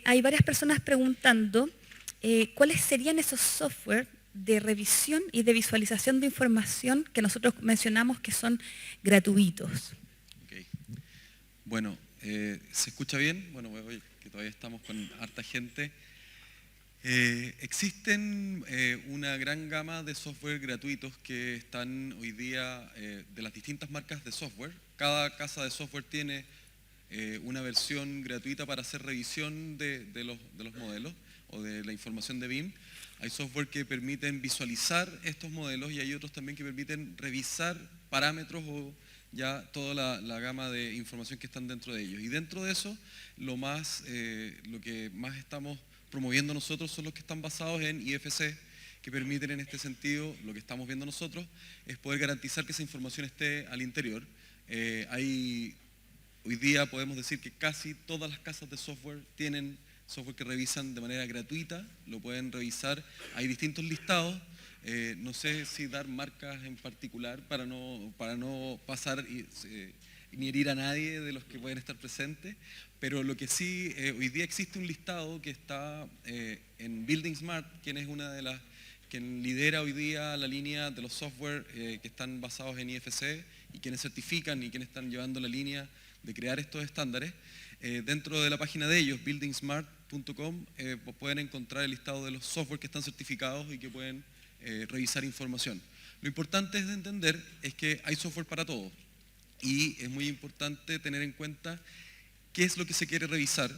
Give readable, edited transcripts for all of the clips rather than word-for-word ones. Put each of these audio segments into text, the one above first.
hay varias personas preguntando cuáles serían esos software de revisión y de visualización de información que nosotros mencionamos que son gratuitos. Okay. Bueno, ¿se escucha bien? Bueno, hoy que todavía estamos con harta gente. Existen una gran gama de software gratuitos que están hoy día de las distintas marcas de software. Cada casa de software tiene una versión gratuita para hacer revisión de los modelos o de la información de BIM. Hay software que permiten visualizar estos modelos y hay otros también que permiten revisar parámetros o ya toda la gama de información que están dentro de ellos. Y dentro de eso, lo que más estamos promoviendo nosotros son los que están basados en IFC, que permiten en este sentido, lo que estamos viendo nosotros, es poder garantizar que esa información esté al interior. Hoy día podemos decir que casi todas las casas de software tienen software que revisan de manera gratuita, lo pueden revisar, hay distintos listados, no sé si dar marcas en particular para no pasar ni herir a nadie de los que pueden estar presentes, pero lo que sí, hoy día existe un listado que está en Building Smart, quien es una de las quien lidera hoy día la línea de los software que están basados en IFC y quienes certifican y quienes están llevando la línea de crear estos estándares. Dentro de la página de ellos, buildingsmart.com, pueden encontrar el listado de los software que están certificados y que pueden revisar información. Lo importante es de entender es que hay software para todo y es muy importante tener en cuenta qué es lo que se quiere revisar,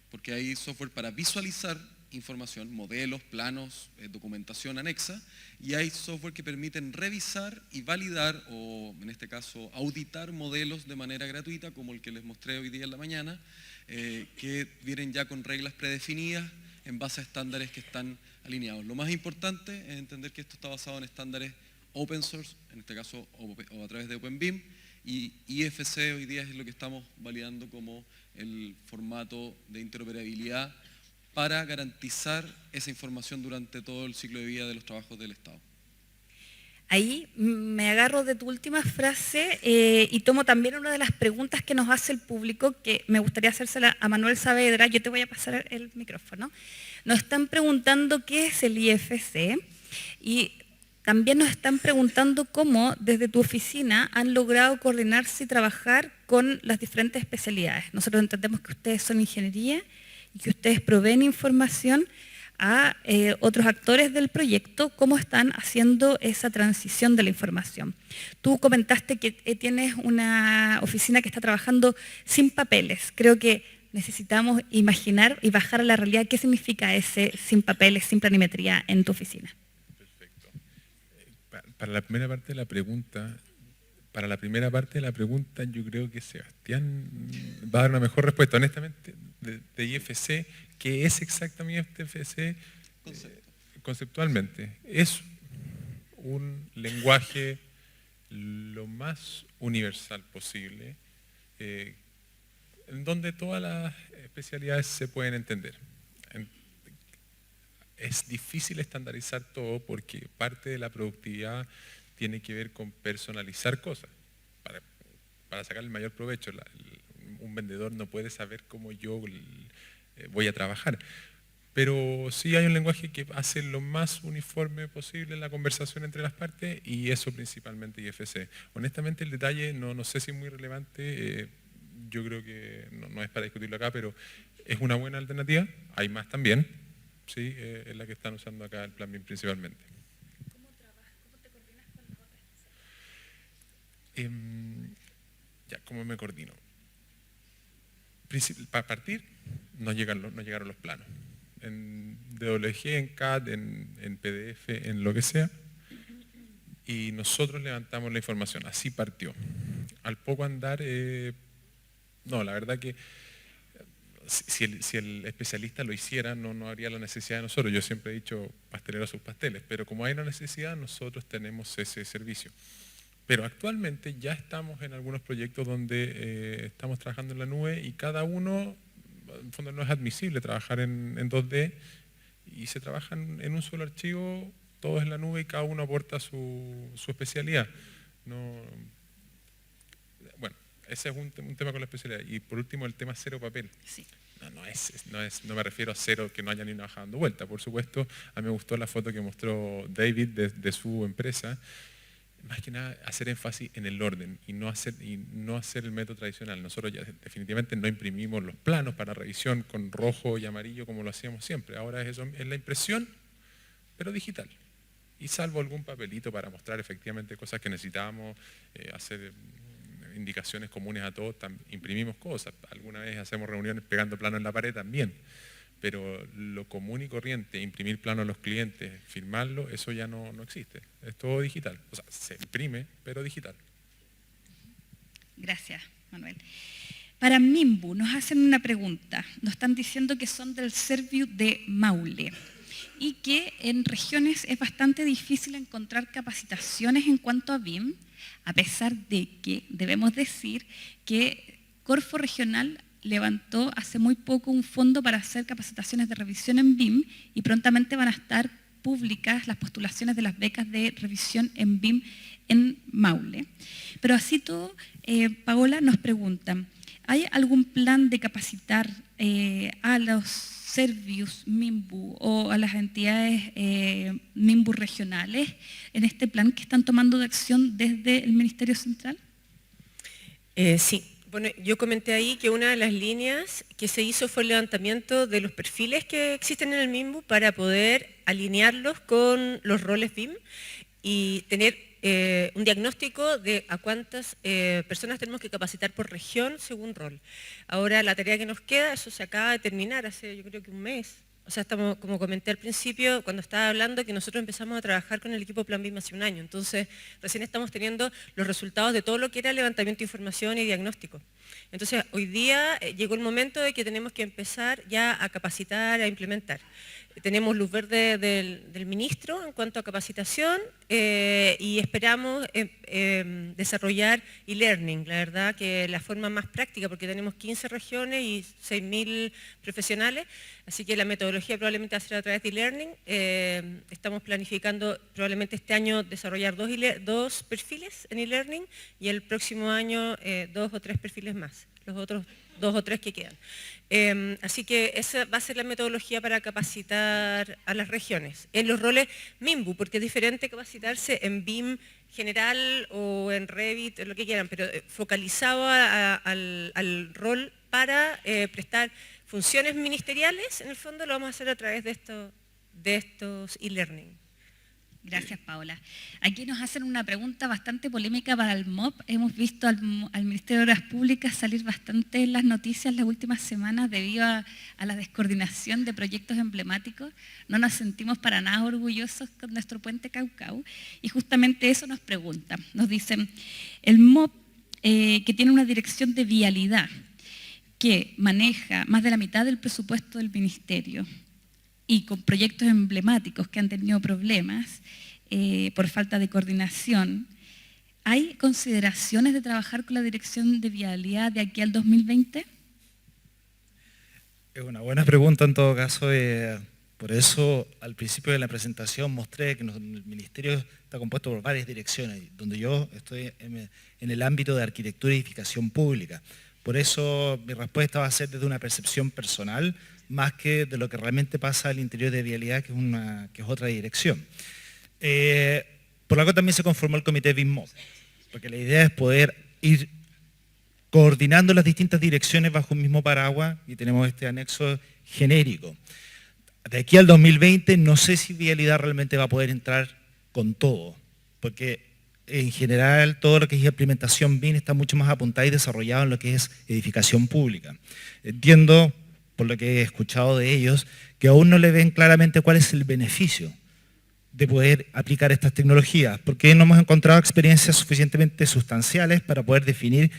porque hay software para visualizar información, modelos, planos, documentación anexa, y hay software que permiten revisar y validar, o en este caso auditar modelos de manera gratuita, como el que les mostré hoy día en la mañana, que vienen ya con reglas predefinidas en base a estándares que están alineados. Lo más importante es entender que esto está basado en estándares open source, en este caso o a través de OpenBIM, y IFC hoy día es lo que estamos validando como el formato de interoperabilidad para garantizar esa información durante todo el ciclo de vida de los trabajos del Estado. Ahí me agarro de tu última frase y tomo también una de las preguntas que nos hace el público, que me gustaría hacérsela a Manuel Saavedra. Yo te voy a pasar el micrófono. Nos están preguntando qué es el IFC y también nos están preguntando cómo desde tu oficina han logrado coordinarse y trabajar con las diferentes especialidades. Nosotros entendemos que ustedes son ingeniería y que ustedes proveen información a otros actores del proyecto, cómo están haciendo esa transición de la información. Tú comentaste que tienes una oficina que está trabajando sin papeles. Creo que necesitamos imaginar y bajar a la realidad qué significa ese sin papeles, sin planimetría en tu oficina. Perfecto. Para la primera parte de la pregunta, yo creo que Sebastián va a dar una mejor respuesta. Honestamente, de IFC, ¿qué es exactamente IFC? Conceptualmente, es un lenguaje lo más universal posible, en donde todas las especialidades se pueden entender. Es difícil estandarizar todo porque parte de la productividad tiene que ver con personalizar cosas para sacar el mayor provecho. Un vendedor no puede saber cómo yo voy a trabajar, pero sí hay un lenguaje que hace lo más uniforme posible la conversación entre las partes, y eso principalmente IFC. Honestamente el detalle no sé si es muy relevante, yo creo que no es para discutirlo acá, pero es una buena alternativa. Hay más también, sí, es la que están usando acá el Plan BIM principalmente. ¿Cómo te coordinas con las otras? Ya, ¿cómo me coordino? Para partir, no llegaron los planos. En DWG, en CAD, en PDF, en lo que sea, y nosotros levantamos la información. Así partió. Al poco andar, no, la verdad que si el especialista lo hiciera, no habría la necesidad de nosotros. Yo siempre he dicho pastelero a sus pasteles, pero como hay una necesidad, nosotros tenemos ese servicio. Pero actualmente ya estamos en algunos proyectos donde estamos trabajando en la nube, y cada uno, en el fondo no es admisible trabajar en 2D, y se trabajan en un solo archivo, todos en la nube, y cada uno aporta su especialidad. Bueno, ese es un tema con la especialidad. Y por último, el tema cero papel. Sí. No me refiero a cero, que no haya ni una bajada dando vuelta. Por supuesto, a mí me gustó la foto que mostró David de su empresa. Más que nada, hacer énfasis en el orden y no hacer el método tradicional. Nosotros ya definitivamente no imprimimos los planos para revisión con rojo y amarillo como lo hacíamos siempre. Ahora es la impresión, pero digital. Y salvo algún papelito para mostrar efectivamente cosas que necesitábamos, hacer indicaciones comunes a todos, imprimimos cosas. Alguna vez hacemos reuniones pegando planos en la pared también. Pero lo común y corriente, imprimir plano a los clientes, firmarlo, eso ya no existe. Es todo digital. O sea, se imprime, pero digital. Gracias, Manuel. Para Minbu nos hacen una pregunta. Nos están diciendo que son del Serviu de Maule y que en regiones es bastante difícil encontrar capacitaciones en cuanto a BIM, a pesar de que debemos decir que Corfo Regional levantó hace muy poco un fondo para hacer capacitaciones de revisión en BIM y prontamente van a estar públicas las postulaciones de las becas de revisión en BIM en Maule. Pero así todo, Paola nos pregunta, ¿hay algún plan de capacitar a los Servius Minbu o a las entidades Minbu regionales en este plan que están tomando de acción desde el Ministerio Central? Sí. Bueno, yo comenté ahí que una de las líneas que se hizo fue el levantamiento de los perfiles que existen en el MIMBU para poder alinearlos con los roles BIM y tener un diagnóstico de a cuántas personas tenemos que capacitar por región según rol. Ahora la tarea que nos queda, eso se acaba de terminar hace yo creo que un mes. O sea, estamos, como comenté al principio, cuando estaba hablando, que nosotros empezamos a trabajar con el equipo Plan BIM hace un año. Entonces, recién estamos teniendo los resultados de todo lo que era levantamiento de información y diagnóstico. Entonces, hoy día llegó el momento de que tenemos que empezar ya a capacitar, a implementar. Tenemos luz verde del ministro en cuanto a capacitación y esperamos desarrollar e-learning, la verdad que la forma más práctica, porque tenemos 15 regiones y 6.000 profesionales, así que la metodología probablemente va a ser a través de e-learning. Estamos planificando probablemente este año desarrollar dos perfiles en e-learning y el próximo año 2 o 3 perfiles más, los otros 2 o 3 que quedan. Así que esa va a ser la metodología para capacitar a las regiones, en los roles MIMBU, porque es diferente capacitarse en BIM general o en Revit, lo que quieran, pero focalizado al rol para prestar funciones ministeriales, en el fondo lo vamos a hacer a través de estos e-learning. Gracias, Paola. Aquí nos hacen una pregunta bastante polémica para el MOP. Hemos visto al Ministerio de Obras Públicas salir bastante en las noticias las últimas semanas debido a la descoordinación de proyectos emblemáticos. No nos sentimos para nada orgullosos con nuestro puente Caucao y justamente eso nos preguntan. Nos dicen, el MOP que tiene una dirección de vialidad que maneja más de la mitad del presupuesto del Ministerio y con proyectos emblemáticos que han tenido problemas por falta de coordinación, ¿hay consideraciones de trabajar con la Dirección de Vialidad de aquí al 2020? Es una buena pregunta en todo caso. Por eso al principio de la presentación mostré que el Ministerio está compuesto por varias direcciones, donde yo estoy en el ámbito de arquitectura y edificación pública. Por eso mi respuesta va a ser desde una percepción personal, más que de lo que realmente pasa al interior de vialidad, que es otra dirección. Por lo cual también se conformó el comité BIM-MOP, porque la idea es poder ir coordinando las distintas direcciones bajo un mismo paraguas y tenemos este anexo genérico. De aquí al 2020 no sé si vialidad realmente va a poder entrar con todo, porque en general todo lo que es implementación BIM está mucho más apuntado y desarrollado en lo que es edificación pública. Entiendo, por lo que he escuchado de ellos, que aún no le ven claramente cuál es el beneficio de poder aplicar estas tecnologías, porque no hemos encontrado experiencias suficientemente sustanciales para poder definir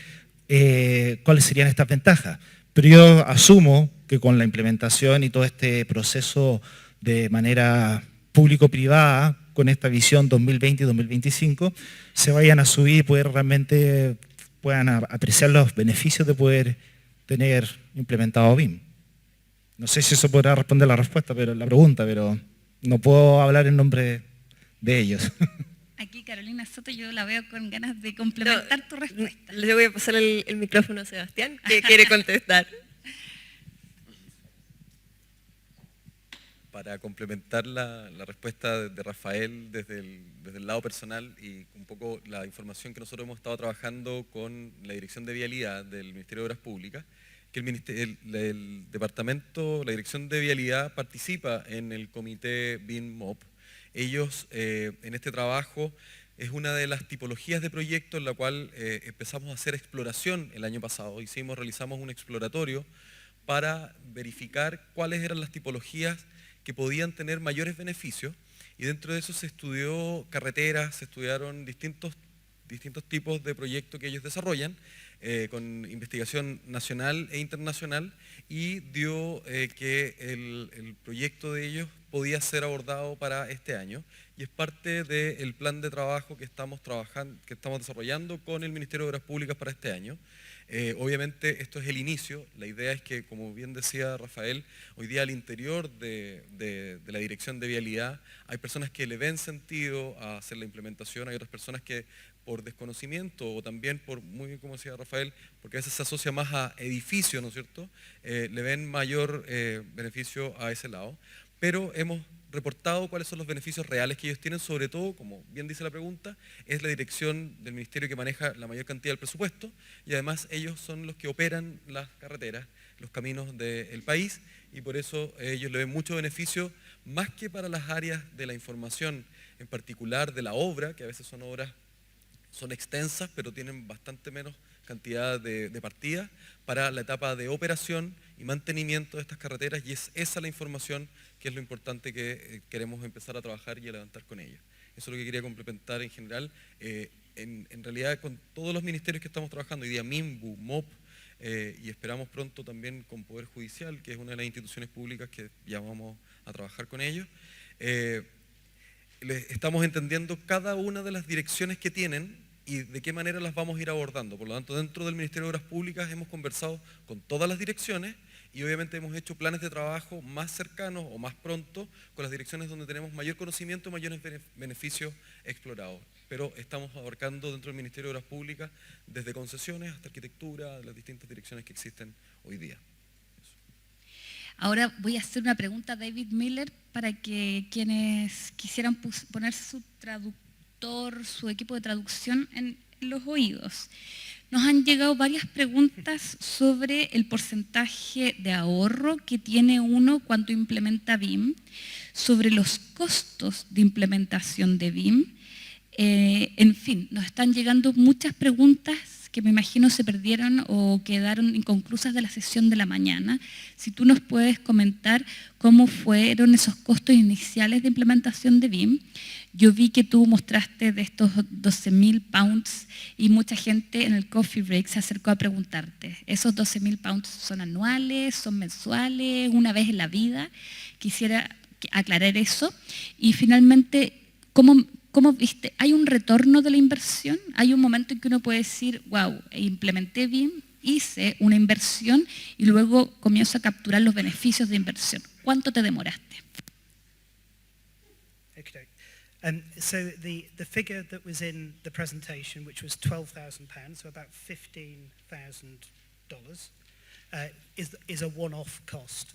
cuáles serían estas ventajas. Pero yo asumo que con la implementación y todo este proceso de manera público-privada, con esta visión 2020 y 2025, se vayan a subir y puedan apreciar los beneficios de poder tener implementado BIM. No sé si eso podrá responder la pregunta, pero no puedo hablar en nombre de ellos. Aquí Carolina Soto, yo la veo con ganas de complementar tu respuesta. Le voy a pasar el micrófono a Sebastián, que quiere contestar. para complementar la respuesta de Rafael desde el lado personal y un poco la información que nosotros hemos estado trabajando con la Dirección de Vialidad del Ministerio de Obras Públicas, que el departamento, la Dirección de Vialidad participa en el comité BIM-MOP. Ellos en este trabajo es una de las tipologías de proyectos en la cual empezamos a hacer exploración el año pasado. Realizamos un exploratorio para verificar cuáles eran las tipologías que podían tener mayores beneficios, y dentro de eso se estudió carreteras, se estudiaron distintos tipos de proyectos que ellos desarrollan, con investigación nacional e internacional, y dio que el proyecto de ellos podía ser abordado para este año, y es parte del plan de trabajo que estamos desarrollando con el Ministerio de Obras Públicas para este año. Obviamente esto es el inicio, la idea es que, como bien decía Rafael, hoy día al interior de la Dirección de Vialidad hay personas que le ven sentido a hacer la implementación, hay otras personas que por desconocimiento o también por, muy como decía Rafael, porque a veces se asocia más a edificio, ¿no es cierto?, le ven mayor beneficio a ese lado, pero hemos reportado cuáles son los beneficios reales que ellos tienen, sobre todo, como bien dice la pregunta, es la dirección del ministerio que maneja la mayor cantidad del presupuesto, y además ellos son los que operan las carreteras, los caminos del país, y por eso ellos le ven mucho beneficio, más que para las áreas de la información, en particular de la obra, que a veces son extensas, pero tienen bastante menos cantidad de partidas, para la etapa de operación y mantenimiento de estas carreteras, y es esa la información que es lo importante que queremos empezar a trabajar y a levantar con ellos. Eso es lo que quería complementar en general. En realidad, con todos los ministerios que estamos trabajando, hoy día MIMBU, MOP, y esperamos pronto también con Poder Judicial, que es una de las instituciones públicas que ya vamos a trabajar con ellos, estamos entendiendo cada una de las direcciones que tienen y de qué manera las vamos a ir abordando. Por lo tanto, dentro del Ministerio de Obras Públicas hemos conversado con todas las direcciones y obviamente hemos hecho planes de trabajo más cercanos o más pronto con las direcciones donde tenemos mayor conocimiento, mayores beneficios explorados. Pero estamos abarcando dentro del Ministerio de Obras Públicas desde concesiones hasta arquitectura, las distintas direcciones que existen hoy día. Ahora voy a hacer una pregunta a David Miller para que quienes quisieran poner su traductor, su equipo de traducción en los oídos. Nos han llegado varias preguntas sobre el porcentaje de ahorro que tiene uno cuando implementa BIM, sobre los costos de implementación de BIM. En fin, nos están llegando muchas preguntas que me imagino se perdieron o quedaron inconclusas de la sesión de la mañana. Si tú nos puedes comentar cómo fueron esos costos iniciales de implementación de BIM. Yo vi que tú mostraste de estos 12.000 pounds y mucha gente en el coffee break se acercó a preguntarte, ¿esos 12.000 pounds son anuales, son mensuales, una vez en la vida? Quisiera aclarar eso. Y finalmente, ¿cómo viste? ¿Hay un retorno de la inversión? ¿Hay un momento en que uno puede decir, wow, implementé BIM, hice una inversión y luego comienzo a capturar los beneficios de inversión? ¿Cuánto te demoraste? Okay. So the figure that was in the presentation, which was £12,000, so about $15,000, is a one-off cost.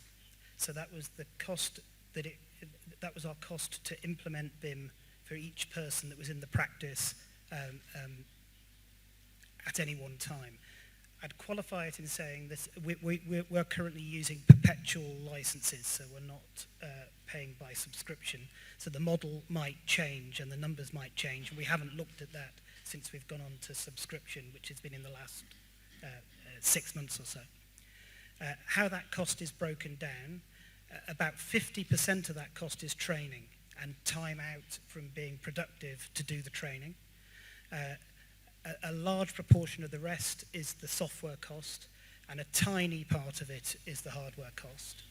So that was the cost that was our cost to implement BIM for each person that was in the practice at any one time. I'd qualify it in saying this: we're currently using perpetual licenses, so we're not paying by subscription. So the model might change and the numbers might change. We haven't looked at that since we've gone on to subscription, which has been in the last 6 months or so. How that cost is broken down, about 50% of that cost is training and time out from being productive to do the training. A large proportion of the rest is the software cost, and a tiny part of it is the hardware cost.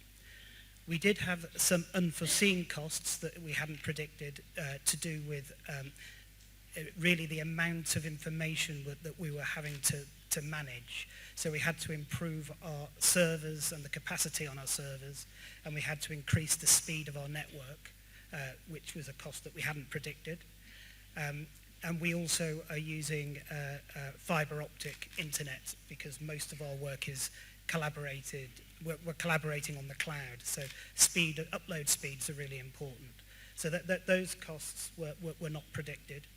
We did have some unforeseen costs that we hadn't predicted to do with really the amount of information that we were having to manage. So we had to improve our servers and the capacity on our servers, and we had to increase the speed of our network, which was a cost that we hadn't predicted. And we also are using fiber optic internet because most of our work is we're collaborating on the cloud. So upload speeds are really important. So that those costs were not predicted.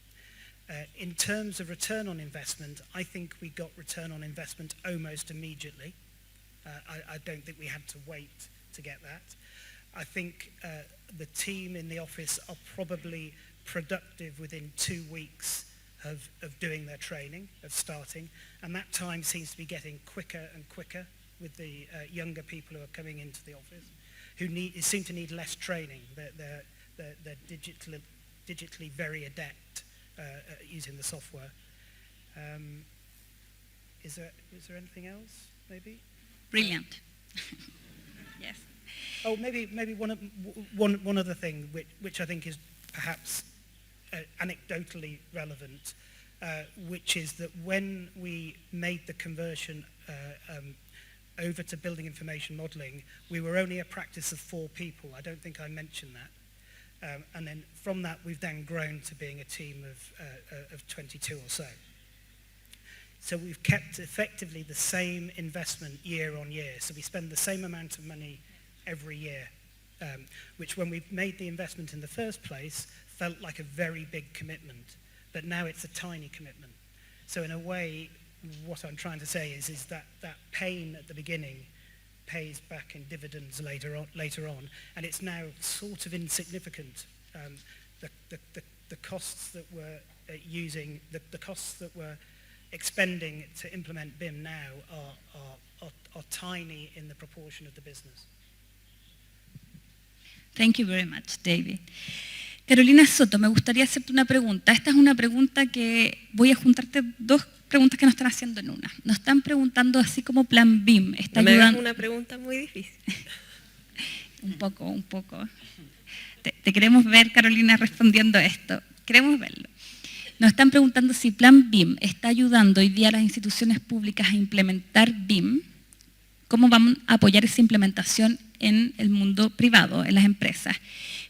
In terms of return on investment, I think we got return on investment almost immediately. I don't think we had to wait to get that. I think the team in the office are probably productive within 2 weeks of doing their training, of starting, and that time seems to be getting quicker and quicker with the younger people who are coming into the office, who seem to need less training. They're digitally very adept at using the software. Is there anything else, maybe? Brilliant. Yes. Oh, maybe one other thing which I think is perhaps anecdotally relevant, which is that when we made the conversion over to building information modelling, we were only a practice of 4 people. I don't think I mentioned that. And then from that, we've then grown to being a team of 22 or so. So we've kept effectively the same investment year on year. So we spend the same amount of money every year, which when we made the investment in the first place, felt like a very big commitment. But now it's a tiny commitment. So in a way, what I'm trying to say is that pain at the beginning pays back in dividends later on, and it's now sort of insignificant. The costs that we're using, the costs that we're expending to implement BIM now are tiny in the proportion of the business. Thank you very much, David. Carolina Soto, me gustaría hacerte una pregunta. Esta es una pregunta que voy a juntarte 2 preguntas que nos están haciendo en una. Nos están preguntando así como Plan BIM está ayudando. Es una pregunta muy difícil. un poco. Te queremos ver, Carolina, respondiendo esto. Queremos verlo. Nos están preguntando si Plan BIM está ayudando hoy día a las instituciones públicas a implementar BIM. ¿Cómo van a apoyar esa implementación en el mundo privado, en las empresas?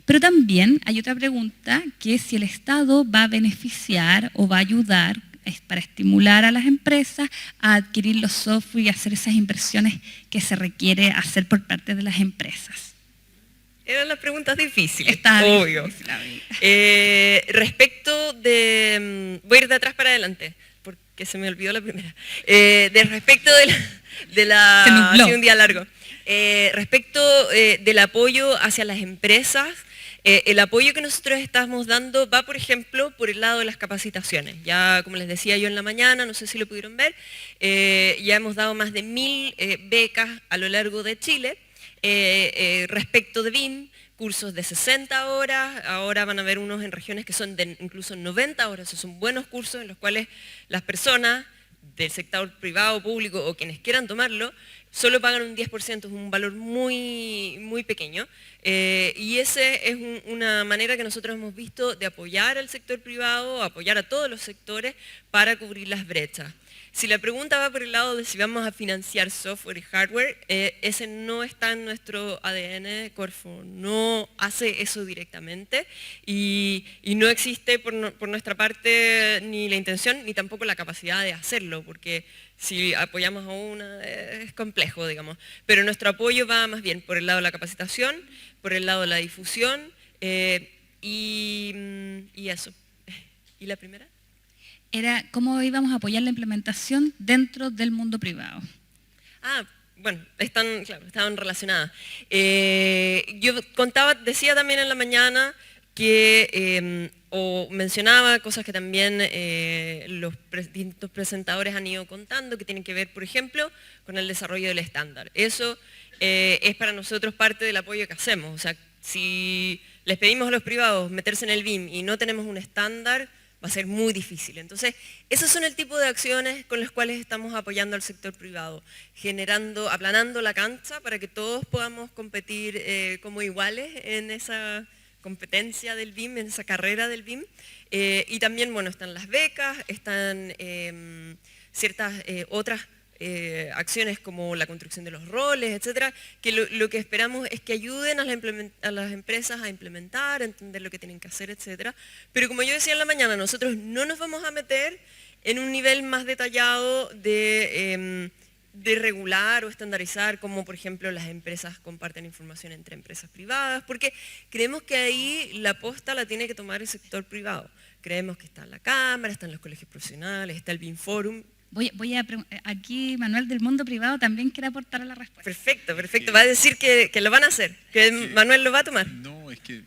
Pero también hay otra pregunta, que es si el Estado va a beneficiar o va a ayudar para estimular a las empresas a adquirir los software y hacer esas inversiones que se requiere hacer por parte de las empresas. Eran las preguntas difíciles, Está obvio. difícil, Respecto de... Voy a ir de atrás para adelante, porque se me olvidó la primera. Respecto de la Se nubló. ha sido un día largo. Respecto del apoyo hacia las empresas, el apoyo que nosotros estamos dando va, por ejemplo, por el lado de las capacitaciones. Ya, como les decía yo en la mañana, no sé si lo pudieron ver, ya hemos dado más de 1000 becas a lo largo de Chile respecto de BIM, cursos de 60 horas, ahora van a haber unos en regiones que son de incluso 90 horas, esos son buenos cursos en los cuales las personas del sector privado, público o quienes quieran tomarlo, solo pagan un 10%, es un valor muy, muy pequeño. Y esa es una manera que nosotros hemos visto de apoyar al sector privado, apoyar a todos los sectores para cubrir las brechas. Si la pregunta va por el lado de si vamos a financiar software y hardware, ese no está en nuestro ADN, Corfo no hace eso directamente y no existe por nuestra parte ni la intención ni tampoco la capacidad de hacerlo, porque si apoyamos a una es complejo, digamos. Pero nuestro apoyo va más bien por el lado de la capacitación, por el lado de la difusión y eso. ¿Y la primera? Era cómo íbamos a apoyar la implementación dentro del mundo privado. Bueno, estaban relacionadas. Yo decía también en la mañana que, o mencionaba cosas que también los distintos presentadores han ido contando, que tienen que ver, por ejemplo, con el desarrollo del estándar. Eso es para nosotros parte del apoyo que hacemos. O sea, si les pedimos a los privados meterse en el BIM y no tenemos un estándar, va a ser muy difícil. Entonces, esos son el tipo de acciones con las cuales estamos apoyando al sector privado, aplanando la cancha para que todos podamos competir como iguales en esa competencia del BIM, en esa carrera del BIM. Y también, bueno, están las becas, están ciertas otras acciones como la construcción de los roles, etcétera, que lo que esperamos es que ayuden a las empresas a implementar, a entender lo que tienen que hacer, etcétera. Pero como yo decía en la mañana, nosotros no nos vamos a meter en un nivel más detallado de de regular o estandarizar cómo, por ejemplo, las empresas comparten información entre empresas privadas, porque creemos que ahí la posta la tiene que tomar el sector privado. Creemos que está la Cámara, están los colegios profesionales, está el BIM Forum. Aquí Manuel del mundo privado también quiere aportar a la respuesta. Perfecto, perfecto. Va a decir que lo van a hacer, que Manuel lo va a tomar. No, es que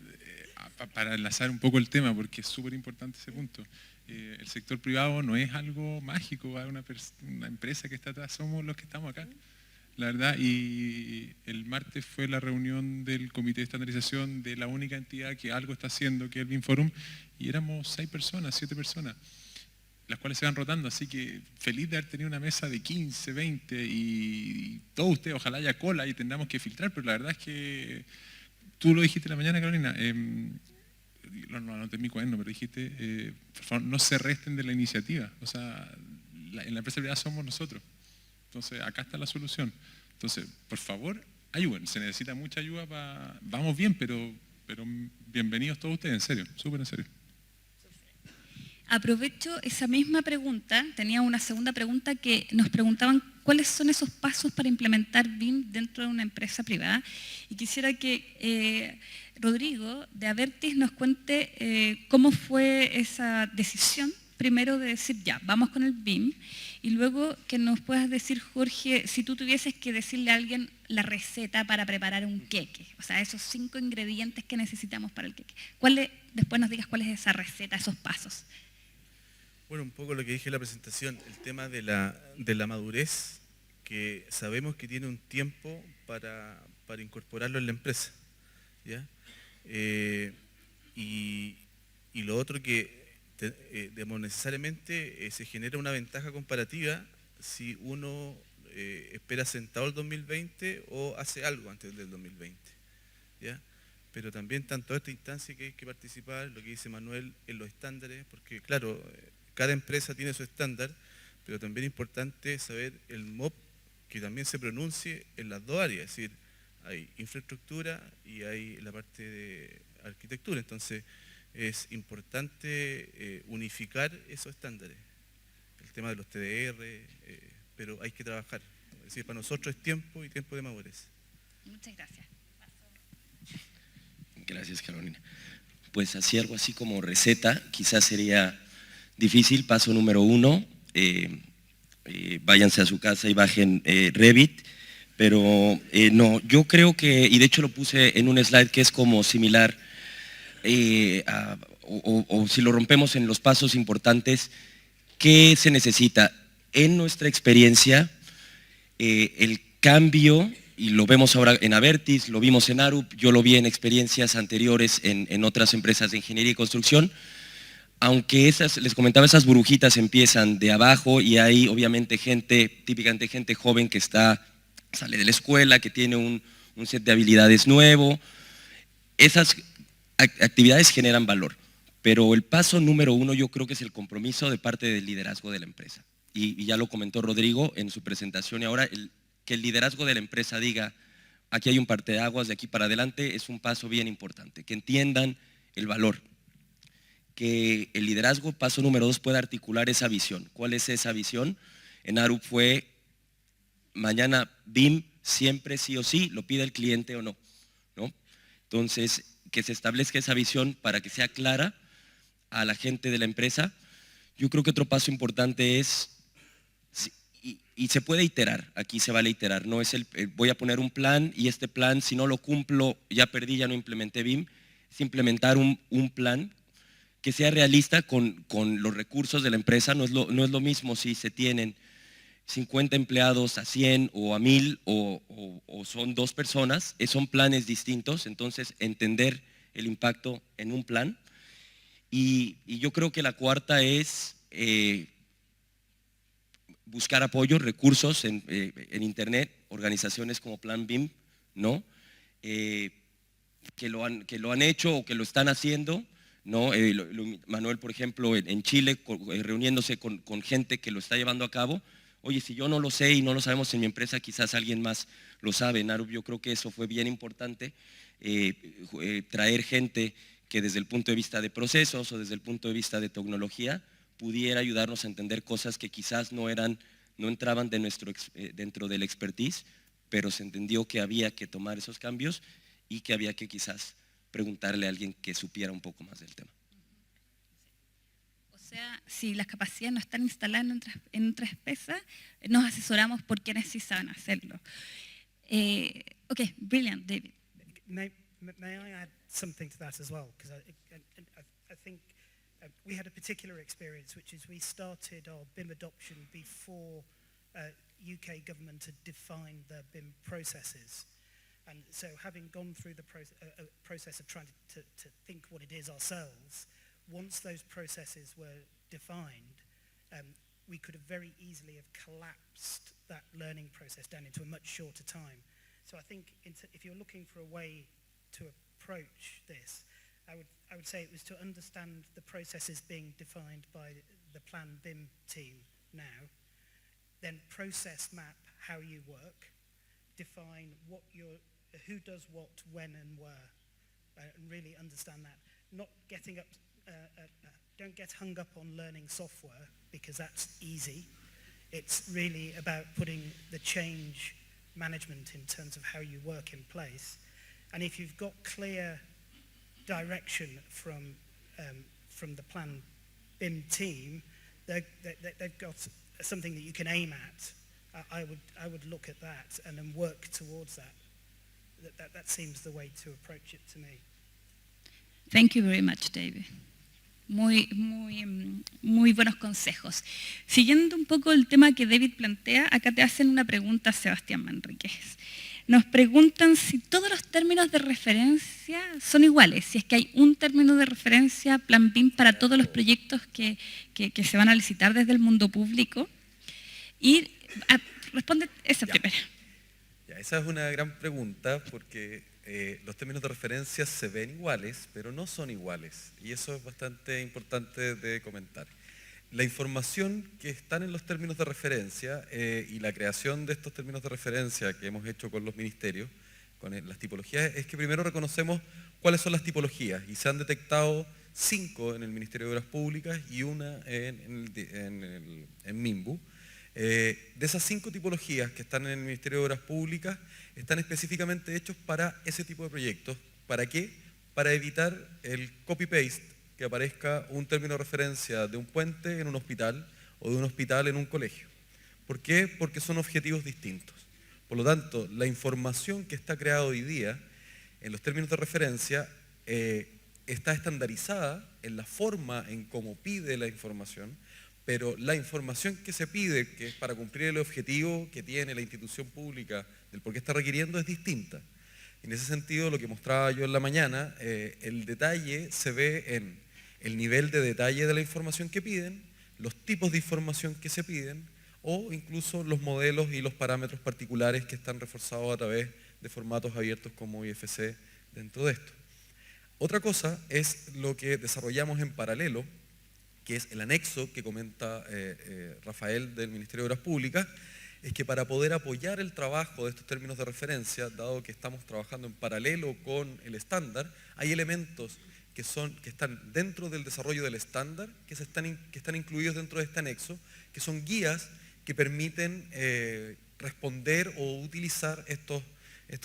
para enlazar un poco el tema, porque es súper importante ese punto. El sector privado no es algo mágico, hay una empresa que está atrás, somos los que estamos acá, la verdad. Y el martes fue la reunión del comité de estandarización de la única entidad que algo está haciendo, que es el BIM Forum, y éramos 6 personas, 7 personas, las cuales se van rotando, así que feliz de haber tenido una mesa de 15, 20 y todos ustedes, ojalá haya cola y tengamos que filtrar, pero la verdad es que tú lo dijiste en la mañana, Carolina, lo anoté en mi cuaderno, pero dijiste, por favor, no se resten de la iniciativa, o sea, en la empresa privada somos nosotros, entonces acá está la solución, entonces, por favor, ayuden, se necesita mucha ayuda, vamos bien, pero bienvenidos todos ustedes, en serio, súper en serio. Aprovecho esa misma pregunta, tenía una segunda pregunta que nos preguntaban cuáles son esos pasos para implementar BIM dentro de una empresa privada y quisiera que Rodrigo de Avertis nos cuente cómo fue esa decisión, primero de decir ya, vamos con el BIM y luego que nos puedas decir, Jorge, si tú tuvieses que decirle a alguien la receta para preparar un queque, o sea, esos 5 ingredientes que necesitamos para el queque. Después nos digas cuál es esa receta, esos pasos. Bueno, un poco lo que dije en la presentación, el tema de la madurez, que sabemos que tiene un tiempo para incorporarlo en la empresa, ¿ya? Y lo otro que digamos, necesariamente se genera una ventaja comparativa si uno espera sentado el 2020 o hace algo antes del 2020, ¿ya? Pero también tanto esta instancia que hay que participar, lo que dice Manuel, en los estándares, porque claro, cada empresa tiene su estándar, pero también es importante saber el MOP que también se pronuncie en las dos áreas, es decir, hay infraestructura y hay la parte de arquitectura, entonces es importante unificar esos estándares, el tema de los TDR, pero hay que trabajar, es decir, para nosotros es tiempo y tiempo de madurez. Muchas gracias. Gracias, Carolina. Pues así, algo así como receta, quizás sería difícil. Paso número 1, váyanse a su casa y bajen Revit, pero no, yo creo que, y de hecho lo puse en un slide que es como similar, o si lo rompemos en los pasos importantes, ¿qué se necesita? En nuestra experiencia, el cambio, y lo vemos ahora en Avertis, lo vimos en Arup, yo lo vi en experiencias anteriores en otras empresas de ingeniería y construcción, aunque les comentaba, esas burbujitas empiezan de abajo y hay obviamente típicamente gente joven que sale de la escuela, que tiene un set de habilidades nuevo. Esas actividades generan valor, pero el paso número 1 yo creo que es el compromiso de parte del liderazgo de la empresa. Y ya lo comentó Rodrigo en su presentación y ahora que el liderazgo de la empresa diga, aquí hay un parteaguas, de aquí para adelante, es un paso bien importante, que entiendan el valor. Que el liderazgo, paso número 2, pueda articular esa visión. ¿Cuál es esa visión? En Arup fue, mañana BIM siempre sí o sí, lo pide el cliente o no, ¿no? Entonces, que se establezca esa visión para que sea clara a la gente de la empresa. Yo creo que otro paso importante es, y se puede iterar, aquí se vale iterar, no es voy a poner un plan y este plan, si no lo cumplo, ya perdí, ya no implementé BIM, es implementar un plan que sea realista con los recursos de la empresa. No es lo mismo si se tienen 50 empleados a 100 o a 1000 o son 2 personas, son planes distintos, entonces entender el impacto en un plan. Y yo creo que la cuarta es buscar apoyo, recursos en internet, organizaciones como Plan BIM, ¿no? Que lo han hecho o que lo están haciendo, ¿no? Manuel, por ejemplo, en Chile, reuniéndose con gente que lo está llevando a cabo. Oye, si yo no lo sé y no lo sabemos en mi empresa, quizás alguien más lo sabe. En Arup yo creo que eso fue bien importante, traer gente que desde el punto de vista de procesos o desde el punto de vista de tecnología pudiera ayudarnos a entender cosas que quizás no eran no entraban dentro del expertise, pero se entendió que había que tomar esos cambios y que había que quizás preguntarle a alguien que supiera un poco más del tema. O sea, si las capacidades no están instaladas en otra empresa, nos asesoramos por quienes sí saben hacerlo. Okay, brilliant, David. May I add something to that as well? Because I think we had a particular experience, which is we started our BIM adoption before UK government had defined their BIM processes. And so having gone through the process of trying to think what it is ourselves, once those processes were defined, we could have very easily have collapsed that learning process down into a much shorter time. So I think if you're looking for a way to approach this, I would say it was to understand the processes being defined by the Plan BIM team now, then process map how you work, define who does what, when and where, and really understand that. Not getting up, don't get hung up on learning software because that's easy. It's really about putting the change management in terms of how you work in place. And if you've got clear direction from the Plan BIM team, they've got something that you can aim at. I would look at that and then work towards that. That seems the way to approach it to me. Thank you very much, David. Muy buenos consejos. Siguiendo un poco el tema que David plantea, acá te hacen una pregunta, Sebastián Manríquez. Nos preguntan si todos los términos de referencia son iguales, si es que hay un término de referencia, Plan BIM, para todos los proyectos que se van a licitar desde el mundo público. Y responde esa primera. Esa es una gran pregunta porque los términos de referencia se ven iguales, pero no son iguales. Y eso es bastante importante de comentar. La información que están en los términos de referencia y la creación de estos términos de referencia que hemos hecho con los ministerios, con las tipologías, es que primero reconocemos cuáles son las tipologías. Y se han detectado 5 en el Ministerio de Obras Públicas y una en MIMBU. De esas 5 tipologías que están en el Ministerio de Obras Públicas, están específicamente hechos para ese tipo de proyectos. ¿Para qué? Para evitar el copy-paste, que aparezca un término de referencia de un puente en un hospital o de un hospital en un colegio. ¿Por qué? Porque son objetivos distintos. Por lo tanto, la información que está creada hoy día en los términos de referencia está estandarizada en la forma en cómo pide la información, pero la información que se pide, que es para cumplir el objetivo que tiene la institución pública del por qué está requiriendo, es distinta. En ese sentido, lo que mostraba yo en la mañana, el detalle se ve en el nivel de detalle de la información que piden, los tipos de información que se piden, o incluso los modelos y los parámetros particulares que están reforzados a través de formatos abiertos como IFC dentro de esto. Otra cosa es lo que desarrollamos en paralelo, que es el anexo que comenta Rafael del Ministerio de Obras Públicas, es que para poder apoyar el trabajo de estos términos de referencia, dado que estamos trabajando en paralelo con el estándar, hay elementos que están dentro del desarrollo del estándar, que están incluidos dentro de este anexo, que son guías que permiten responder o utilizar estos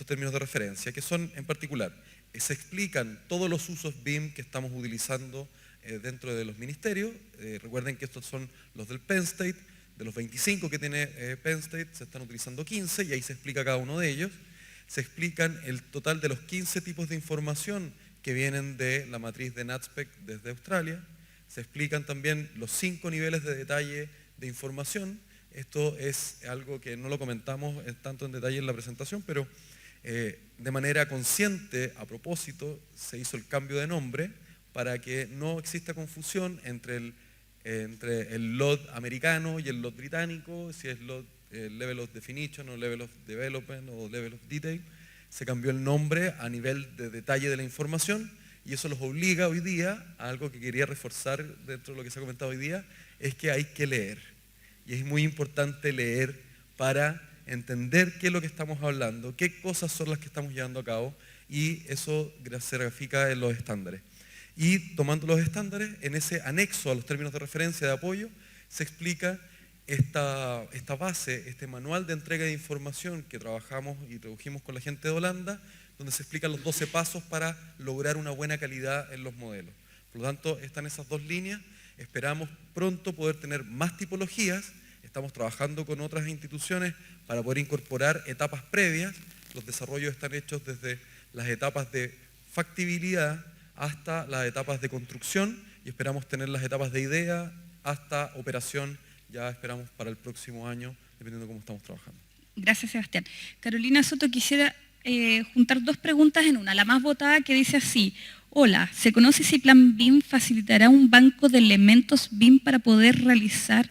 términos de referencia, que son en particular, se explican todos los usos BIM que estamos utilizando dentro de los ministerios. Recuerden que estos son los del Penn State. De los 25 que tiene Penn State se están utilizando 15 y ahí se explica cada uno de ellos. Se explican el total de los 15 tipos de información que vienen de la matriz de NatSpec desde Australia. Se explican también los 5 niveles de detalle de información. Esto es algo que no lo comentamos tanto en detalle en la presentación, pero de manera consciente, a propósito, se hizo el cambio de nombre para que no exista confusión entre el LOD americano y el LOD británico, si es Level of Definition o Level of Development o Level of Detail. Se cambió el nombre a nivel de detalle de la información y eso los obliga hoy día a algo que quería reforzar dentro de lo que se ha comentado hoy día, es que hay que leer. Y es muy importante leer para entender qué es lo que estamos hablando, qué cosas son las que estamos llevando a cabo, y eso se grafica en los estándares. Y tomando los estándares, en ese anexo a los términos de referencia de apoyo, se explica esta base, este manual de entrega de información que trabajamos y tradujimos con la gente de Holanda, donde se explican los 12 pasos para lograr una buena calidad en los modelos. Por lo tanto, están esas dos líneas. Esperamos pronto poder tener más tipologías. Estamos trabajando con otras instituciones para poder incorporar etapas previas. Los desarrollos están hechos desde las etapas de factibilidad hasta las etapas de construcción y esperamos tener las etapas de idea hasta operación. Ya esperamos para el próximo año, dependiendo de cómo estamos trabajando. Gracias, Sebastián. Carolina Soto, quisiera juntar dos preguntas en una. La más votada, que dice así: hola, ¿se conoce si Plan BIM facilitará un banco de elementos BIM para poder realizar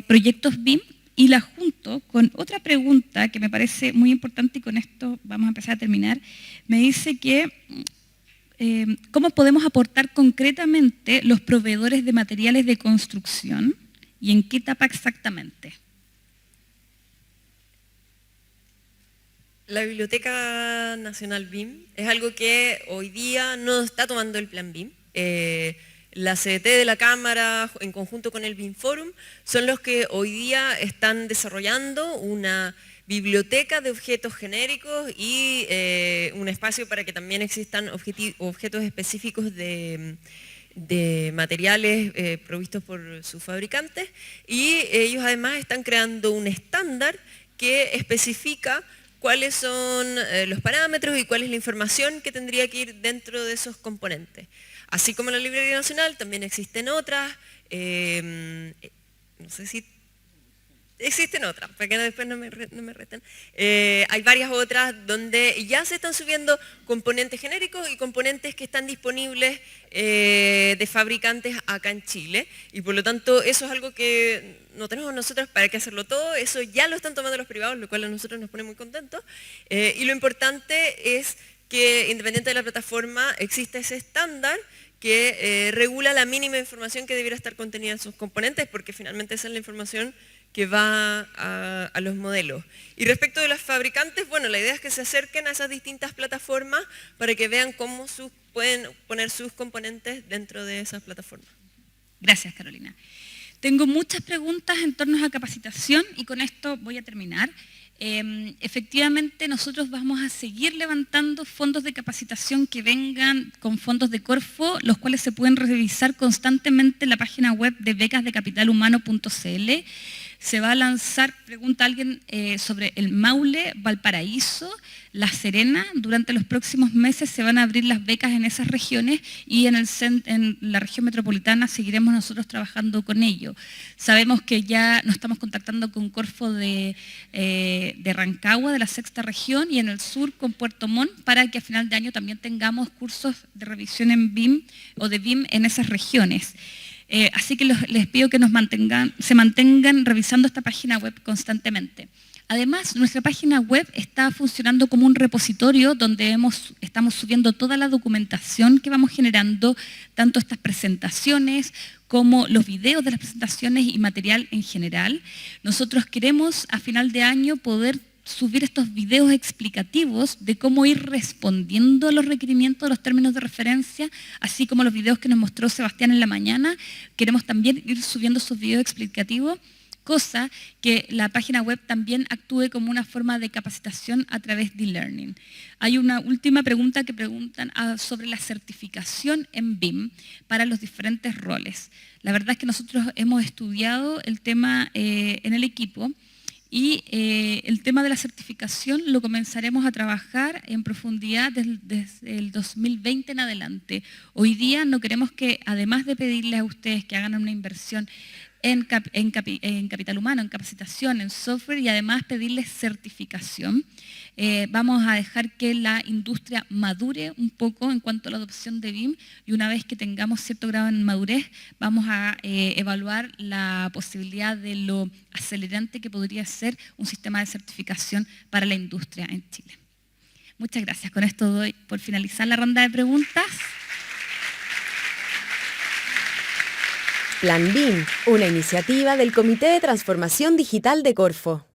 proyectos BIM? Y la junto con otra pregunta que me parece muy importante, y con esto vamos a empezar a terminar. Me dice que ¿cómo podemos aportar concretamente los proveedores de materiales de construcción y en qué etapa exactamente? La Biblioteca Nacional BIM es algo que hoy día no está tomando el plan BIM. La CDT de la Cámara, en conjunto con el BIM Forum, son los que hoy día están desarrollando una biblioteca de objetos genéricos y un espacio para que también existan objetos específicos de materiales provistos por sus fabricantes, y ellos además están creando un estándar que especifica cuáles son los parámetros y cuál es la información que tendría que ir dentro de esos componentes. Así como en la Librería Nacional, también existen otras, no sé si existen otras, para que después no me reten. Hay varias otras donde ya se están subiendo componentes genéricos y componentes que están disponibles de fabricantes acá en Chile, y por lo tanto eso es algo que no tenemos nosotros para qué hacerlo todo, eso ya lo están tomando los privados, lo cual a nosotros nos pone muy contentos, y lo importante es que, independiente de la plataforma, exista ese estándar que regula la mínima información que debiera estar contenida en sus componentes, porque finalmente esa es la información que va a los modelos. Y respecto de los fabricantes, bueno, la idea es que se acerquen a esas distintas plataformas para que vean cómo pueden poner sus componentes dentro de esas plataformas. Gracias, Carolina. Tengo muchas preguntas en torno a capacitación y con esto voy a terminar. Efectivamente, nosotros vamos a seguir levantando fondos de capacitación que vengan con fondos de Corfo, los cuales se pueden revisar constantemente en la página web de becasdecapitalhumano.cl. Se va a lanzar, pregunta alguien, sobre el Maule, Valparaíso, La Serena. Durante los próximos meses se van a abrir las becas en esas regiones y en la región metropolitana seguiremos nosotros trabajando con ello. Sabemos que ya nos estamos contactando con Corfo de Rancagua, de la sexta región, y en el sur con Puerto Montt, para que a final de año también tengamos cursos de revisión en BIM o de BIM en esas regiones. Así que les pido que se mantengan revisando esta página web constantemente. Además, nuestra página web está funcionando como un repositorio donde estamos subiendo toda la documentación que vamos generando, tanto estas presentaciones como los videos de las presentaciones y material en general. Nosotros queremos a final de año poder subir estos videos explicativos de cómo ir respondiendo a los requerimientos de los términos de referencia, así como los videos que nos mostró Sebastián en la mañana. Queremos también ir subiendo esos videos explicativos, cosa que la página web también actúe como una forma de capacitación a través de e-learning. Hay una última pregunta que preguntan sobre la certificación en BIM para los diferentes roles. La verdad es que nosotros hemos estudiado el tema en el equipo, y el tema de la certificación lo comenzaremos a trabajar en profundidad desde el 2020 en adelante. Hoy día no queremos que, además de pedirles a ustedes que hagan una inversión en capital humano, en capacitación, en software, y además pedirles certificación, vamos a dejar que la industria madure un poco en cuanto a la adopción de BIM, y una vez que tengamos cierto grado de madurez, vamos a evaluar la posibilidad de lo acelerante que podría ser un sistema de certificación para la industria en Chile. Muchas gracias. Con esto doy por finalizar la ronda de preguntas. Plan BIM, una iniciativa del Comité de Transformación Digital de Corfo.